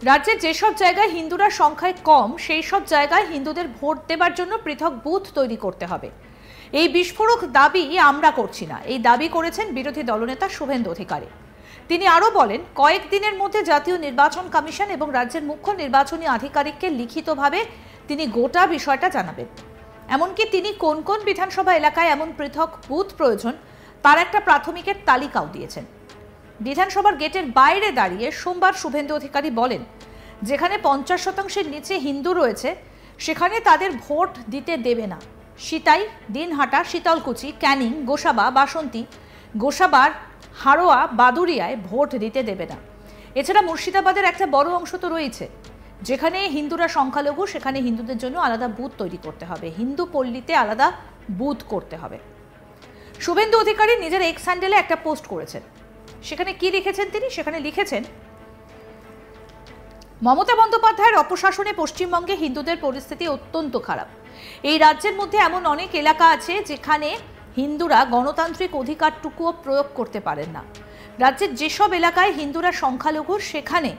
রাজ্যে যেসব জায়গায় হিন্দুরা সংখ্যায় কম সেই সব জায়গায় হিন্দুদের ভোট দেবার জন্য পৃথক বুথ তৈরি করতে হবে। এই বিস্ফোরক দাবি আমরা করছি না, এই দাবি করেছেন বিরোধী দলনেতা শুভেন্দু অধিকারী। তিনি আরো বলেন, কয়েকদিনের মধ্যে জাতীয় নির্বাচন কমিশন এবং রাজ্যের মুখ্য নির্বাচনী আধিকারিককে লিখিতভাবে তিনি গোটা বিষয়টা জানাবেন। এমনকি তিনি কোন কোন বিধানসভা এলাকায় এমন পৃথক বুথ প্রয়োজন তার একটা প্রাথমিকের তালিকাও দিয়েছেন। বিধানসভার গেটের বাইরে দাঁড়িয়ে সোমবার শুভেন্দু অধিকারী বলেন, যেখানে 50% নিচে হিন্দু রয়েছে সেখানে তাদের ভোট দিতে দেবে না। সিতাই, দিনহাটা, শীতলকুচি, ক্যানিং, গোসাবা, বাসন্তী, গোসাবার, হাড়োয়া, বাদুড়িয়ায় ভোট দিতে দেবে না। এছাড়া মুর্শিদাবাদের একটা বড় অংশ তো রয়েছে, যেখানে হিন্দুরা সংখ্যালঘু, সেখানে হিন্দুদের জন্য আলাদা বুথ তৈরি করতে হবে, হিন্দু পল্লীতে আলাদা বুথ করতে হবে। শুভেন্দু অধিকারী নিজের এক্স হ্যান্ডেলে একটা পোস্ট করেছেন। সেখানে কি লিখেছেন তিনি? সেখানে লিখেছেন, মমতা বন্দ্যোপাধ্যায়ের অপশাসনে পশ্চিমবঙ্গে হিন্দুদের পরিস্থিতি অত্যন্ত খারাপ। এই রাজ্যের মধ্যে এমন অনেক এলাকা আছে যেখানে হিন্দুরা গণতান্ত্রিক অধিকারটুকুও প্রয়োগ করতে পারেন না। রাজ্যের যেসব এলাকায় হিন্দুরা সংখ্যালঘু সেখানে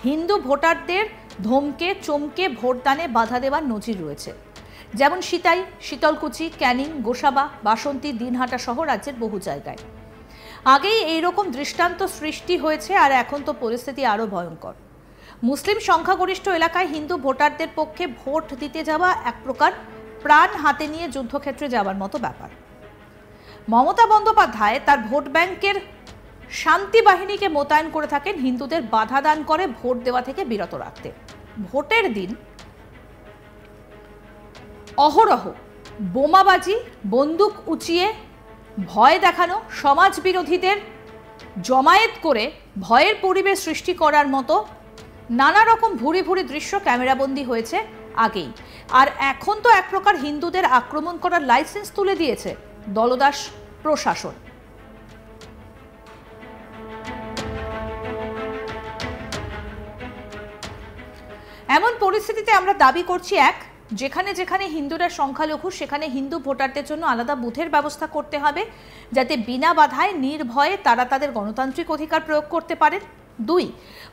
হিন্দু ভোটারদের ধমকে চমকে ভোটদানে বাধা দেওয়ার নজির রয়েছে। যেমন সিতাই, শীতলকুচি, ক্যানিং, গোসাবা, বাসন্তী, দিনহাটা সহ রাজ্যের বহু জায়গায় আগেই এইরকম দৃষ্টান্ত সৃষ্টি হয়েছে, আর এখন তো পরিস্থিতি আরো ভয়ঙ্কর। মুসলিম সংখ্যাগরিষ্ঠ এলাকায় হিন্দু ভোটারদের পক্ষে ভোট দিতে যাওয়া এক প্রকার প্রাণ হাতে নিয়ে যুদ্ধক্ষেত্রে যাওয়ার মতো ব্যাপার। মমতা বন্দ্যোপাধ্যায় তার ভোট ব্যাংকের শান্তি বাহিনীকে মোতায়েন করে থাকেন হিন্দুদের বাধা দান করে ভোট দেওয়া থেকে বিরত রাখতে। ভোটের দিন অহরহ বোমাবাজি, বন্দুক উঁচিয়ে ভয় দেখানো, সমাজ বিরোধীদের জমায়েত করে ভয়ের পরিবেশ সৃষ্টি করার মতো নানা রকম ভুরি ভুরি দৃশ্য ক্যামেরাবন্দি হয়েছে আগেই। আর এখন তো এক প্রকার হিন্দুদের আক্রমণ করার লাইসেন্স তুলে দিয়েছে দলদাস প্রশাসন। এমন পরিস্থিতিতে আমরা দাবি করছি, এক, যেখানে যেখানে হিন্দুরা সংখ্যালঘু সেখানে হিন্দু ভোটারদের জন্য আলাদা বুথের ব্যবস্থা করতে হবে, যাতে বিনা বাধায় নির্ভয়ে তারা তাদের গণতান্ত্রিক অধিকার প্রয়োগ করতে পারেন। দুই,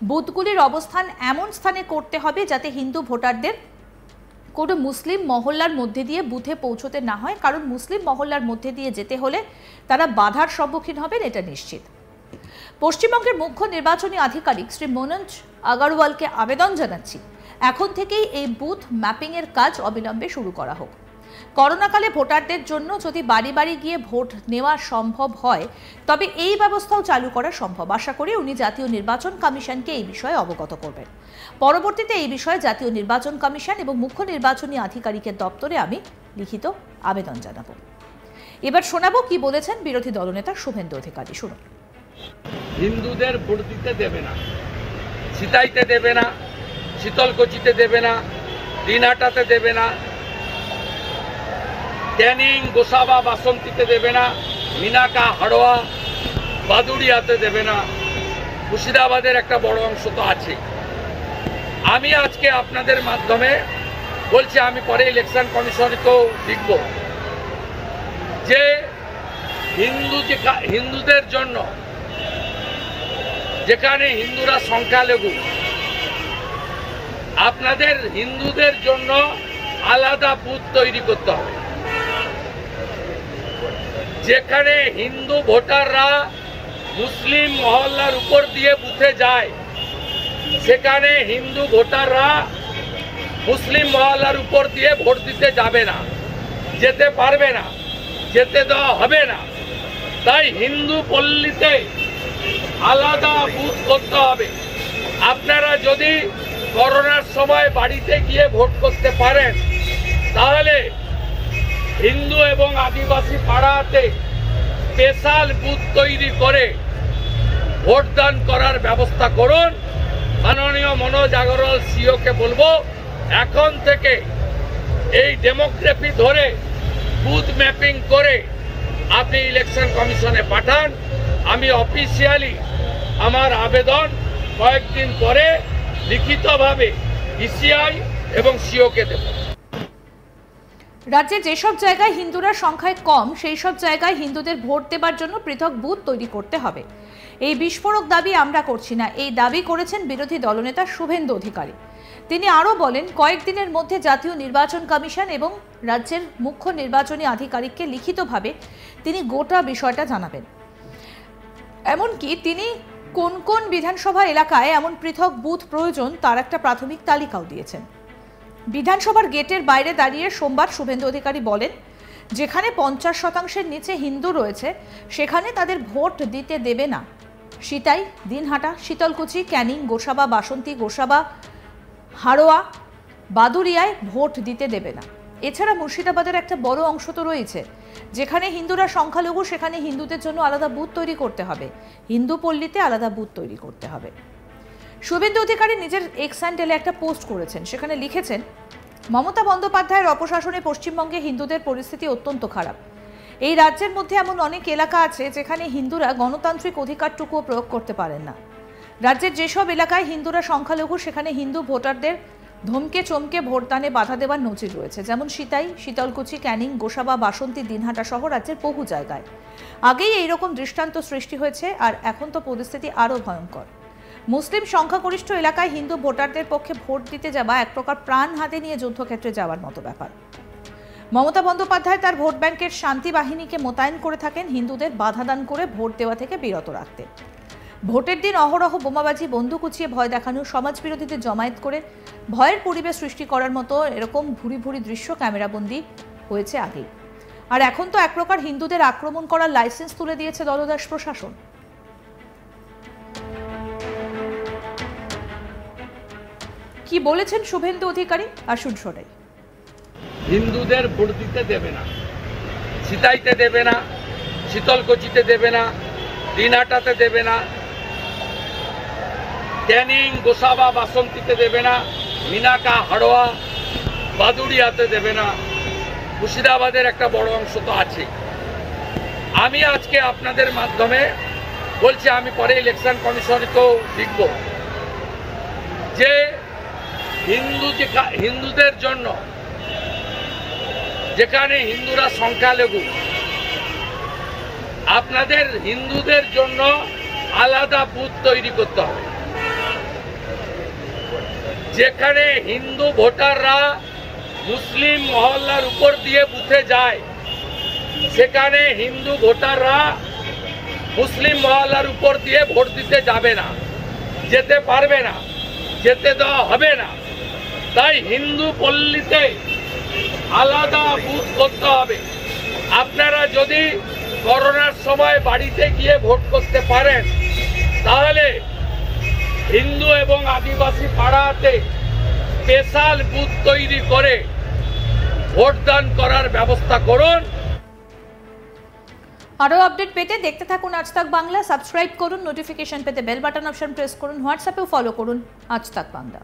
বুথগুলির অবস্থান এমন স্থানে করতে হবে যাতে হিন্দু ভোটারদের কোনো মুসলিম মহল্লার মধ্যে দিয়ে বুথে পৌঁছতে না হয়, কারণ মুসলিম মহল্লার মধ্যে দিয়ে যেতে হলে তারা বাধার সম্মুখীন হবেন, এটা নিশ্চিত। পশ্চিমবঙ্গের মুখ্য নির্বাচনী আধিকারিক শ্রী মনোজ আগরওয়ালকে আবেদন জানাচ্ছি, এখন থেকেই এই বুথ ম্যাপিং এর কাজ অবিলম্বে শুরু করা হোক। করোনাকালে ভোটারদের জন্য যদি বাড়ি বাড়ি গিয়ে ভোট নেওয়া সম্ভব হয় তবে এই ব্যবস্থাও চালু করা সম্ভব। আশা করি উনি জাতীয় নির্বাচন কমিশনকে এই বিষয়ে অবগত করবেন। পরবর্তীতে এই বিষয়ে জাতীয় নির্বাচন কমিশন এবং মুখ্য নির্বাচনী আধিকারিকের দপ্তরে আমি লিখিত আবেদন জানাবো। এবার শোনাবো কি বলেছেন বিরোধী দলনেতা শুভেন্দু অধিকারী। শুনুন। হিন্দুদের ভোট দিতে দেবে না, সিতাইতে দেবে না, শীতলকুচিতে দেবে না, দিনহাটাতে দেবে না, ক্যানিং, গোসাবা, বাসন্তীতে দেবে না, মিনাকা, হাড়োয়া, বাদুড়িয়াতে দেবে না, মুর্শিদাবাদের একটা বড় অংশ তো আছে। আমি আজকে আপনাদের মাধ্যমে বলছি, আমি পরে ইলেকশন কমিশনকেও লিখব যে হিন্দুদের জন্য যেখানে হিন্দুরা সংখ্যালঘু, আপনাদের হিন্দুদের জন্য আলাদা বুথ তৈরি করতে হবে। যেখানে হিন্দু ভোটাররা মুসলিম মহল্লার উপর দিয়ে বুথে যায় সেখানে হিন্দু ভোটাররা মুসলিম মহল্লার উপর দিয়ে ভোট দিতে যাবে না, যেতে পারবে না, যেতে দেওয়া হবে না। তাই হিন্দু পল্লীতে আলাদা বুথ করতে হবে। আপনারা যদি করোনার সময় বাড়িতে গিয়ে ভোট করতে পারেন তাহলে হিন্দু এবং আদিবাসী পাড়াতে স্পেশাল বুথ তৈরি করে ভোটদান করার ব্যবস্থা করুন। মাননীয় মনোজ আগরওয়াল সিওকে বলবো, এখন থেকে এই ডেমোগ্রাফি ধরে বুথ ম্যাপিং করে আপনি ইলেকশন কমিশনে পাঠান। আমি অফিসিয়ালি আমার আবেদন কয়েকদিন পরে লিখিতভাবে ইসিআই এবং সিওকে দেব। রাজ্যে যেসব জায়গায় হিন্দুরা সংখ্যায় কম সেই সব জায়গায় হিন্দুদের ভোট দেবার জন্য পৃথক বুথ তৈরি করতে হবে। এই বিস্ফোরক দাবি আমরা করছি না, এই দাবি করেছেন বিরোধী দলনেতা শুভেন্দু অধিকারী। তিনি আরও বলেন, কয়েকদিনের মধ্যে জাতীয় নির্বাচন কমিশন এবং রাজ্যের মুখ্য নির্বাচনী আধিকারিককে লিখিতভাবে তিনি গোটা বিষয়টা জানাবেন। এমনকি তিনি কোন কোন বিধানসভা এলাকায় এমন পৃথক বুথ প্রয়োজন তার একটা প্রাথমিক তালিকাও দিয়েছেন। বিধানসভার গেটের বাইরে দাঁড়িয়ে সোমবার শুভেন্দু অধিকারী বলেন, যেখানে 50% নিচে হিন্দু রয়েছে সেখানে তাদের ভোট দিতে দেবে না। সিতাই, দিনহাটা, শীতলকুচি, ক্যানিং, গোসাবা, বাসন্তী, গোসাবা, হাড়োয়া, বাদুরিয়ায় ভোট দিতে দেবে না। এছাড়া মুর্শিদাবাদের একটা বড় অংশ তো রয়েছে, যেখানে হিন্দুরা সংখ্যালঘু, সেখানে হিন্দুদের জন্য আলাদা বুথ তৈরি করতে হবে, হিন্দু পল্লীতে আলাদা বুথ তৈরি করতে হবে। শুভেন্দু অধিকারী নিজের এক্স হ্যান্ডেলে একটা পোস্ট করেছেন, সেখানে লিখেছেন, মমতা বন্দ্যোপাধ্যায়ের অপশাসনে পশ্চিমবঙ্গে হিন্দুদের পরিস্থিতি অত্যন্ত খারাপ। এই রাজ্যের মধ্যে এমন অনেক এলাকা আছে যেখানে হিন্দুরা গণতান্ত্রিক অধিকারটুকুও প্রয়োগ করতে পারেন না। রাজ্যের যেসব এলাকায় হিন্দুরা সংখ্যালঘু সেখানে হিন্দু ভোটারদের ধমকে চমকে ভোটদানে বাধা দেওয়ার নজির রয়েছে, যেমন সিতাই, শীতলকুচি, ক্যানিং, গোসাবা, বাসন্তী, দিনহাটা সহ রাজ্যের বহু জায়গায় আগেই এইরকম দৃষ্টান্ত সৃষ্টি হয়েছে, আর এখন তো পরিস্থিতি আরও ভয়ঙ্কর। মুসলিম সংখ্যাগরিষ্ঠ এলাকায় হিন্দু ভোটারদের পক্ষে ভোট দিতে যাওয়া এক প্রকার প্রাণ হাতে নিয়ে যুদ্ধক্ষেত্রে যাওয়ার মতো ব্যাপার। মমতা বন্দ্যোপাধ্যায় তার ভোট ব্যাংকের শান্তি বাহিনীকে মোতায়েন করে থাকেন হিন্দুদের বাধা দান করে ভোট দেওয়া থেকে বিরত রাখতে। ভোটের দিন অহরহ বোমাবাজি, বন্দুক উঁচিয়ে ভয় দেখানো, সমাজবিরোধীদের জমায়েত করে ভয়ের পরিবেশ সৃষ্টি করার মতো এরকম ভুরি ভুরি দৃশ্য ক্যামেরাবন্দি হয়েছে আগেই। আর এখন তো এক প্রকার হিন্দুদের আক্রমণ করার লাইসেন্স তুলে দিয়েছে দলদাস প্রশাসন। কি বলেছেন শুভেন্দু অধিকারী, আসুন শোনাই। হিন্দুদের ভোট দিতে দেবে না, সিতাইতে দেবে না, শীতলকুচিতে দেবে না, দিনহাটাতে দেবে না, ক্যানিং, গোসাবা, বাসন্তীতে দেবে না, মিনাকা, হাড়োয়া, বাদুড়িয়াতে দেবে না। মুর্শিদাবাদের একটা বড় অংশ তো আছে। আমি আজকে আপনাদের মাধ্যমে বলছি, আমি পরে ইলেকশন কমিশনকেও লিখব যে হিন্দুদের জন্য, যেখানে হিন্দুরা সংখ্যালঘু, আপনাদের হিন্দুদের জন্য আলাদা বুথ তৈরি করতে হবে। যেখানে হিন্দু ভোটাররা মুসলিম মহল্লার উপর দিয়ে বুথে যায়, সেখানে হিন্দু ভোটাররা মুসলিম মহল্লার উপর দিয়ে ভোট দিতে যাবে না, যেতে পারবে না, যেতে দেওয়া হবে না। তাই হিন্দু পল্লীতে আলাদা বুথ করতে হবে। আপনারা যদি করোনার সময় বাড়িতে গিয়ে ভোট করতে পারেন, তাহলে হিন্দু এবং আদিবাসী পাড়াতে স্পেশাল বুথ তৈরি করে ভোটদান করার ব্যবস্থা করুন। আরও আপডেট পেতে দেখতে থাকুন আজ তাক বাংলা। সাবস্ক্রাইব করুন, নোটিফিকেশন পেতে বেল বাটন অপশন প্রেস করুন, হোয়াটসঅ্যাপেও ফলো করুন আজ তাক বাংলা।